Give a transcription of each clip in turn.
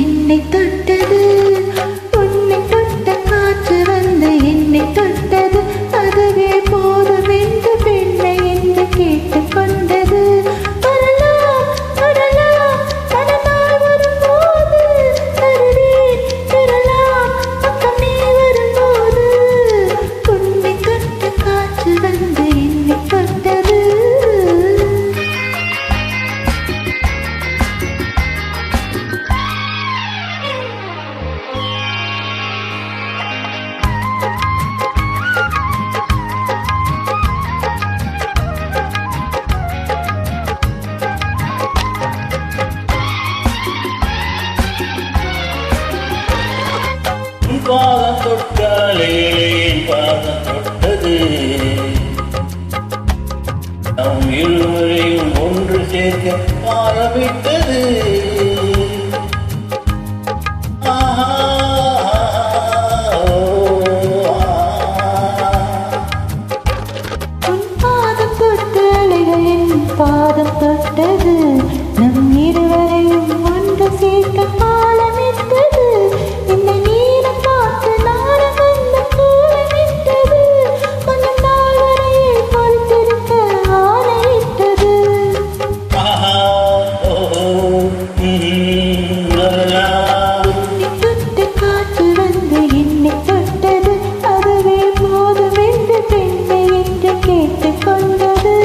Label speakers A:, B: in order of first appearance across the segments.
A: என்னை தொட்டது, உன்னை தொட்ட காற்று வந்து என்னை தொட்டது, அதுவே போதும் என்று பெண்ணை என்று கேட்டுக்கொண்டது. வரலாம் வரலாம் மனநாள் வரும்போது தருவேன் பெறலாம் பக்கம் நீ வரும்போது, உன்னை தொட்ட காற்று வந்து என்னை தொட்டது.
B: பாதம் தொட்டாலே என் பாதம் தொட்டது, நம் இருவரையும் ஒன்று சேர்க்க ஆரம்பித்தது.
A: உன் பாதம் தொட்ட அலைகள் என் பாதம் தொட்டது, நம் இருவரையும் ஒன்று சேர்க்க ஆரம்பித்தது. என்னை நீரம் பார்த்து நாரம் வந்து கூறவிட்டது, கொஞ்சம் நாள் வரையில் பொறுத்திருக்க ஆணையிட்டது. உன்னை தொட்ட காற்று வந்து என்னை தொட்டது, அதுவே போதும் என்று பெண்ணை என்று கேட்டுக்கொண்டது.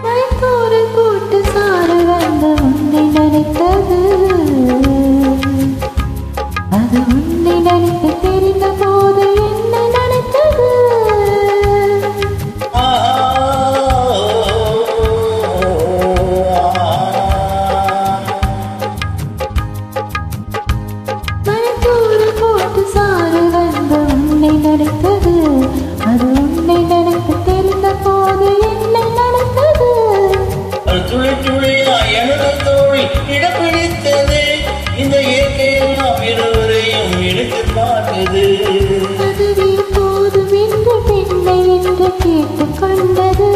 A: மயக்கோரல் போட்டு சாரல் வந்த உன்னை நினைத்தது, அது உன்னை நினைத்து தெரிந்த போது என்னை நினைத்தது. மயக்கோரல் போட்டு சாரல் வந்த உன்னை நினைத்தது, அது உன்னை நினைத்து தெரிந்த போது என்னை நினைத்தது.
B: துளி துளியா எனது தோழி இடப்பிடித்தது, இந்த இயற்கையில் நாம் இருவரையும் இழுத்து பார்த்தது.
A: அதுவே போதும் என்று பெண்ணை என்று கேட்டுக்கொண்டது.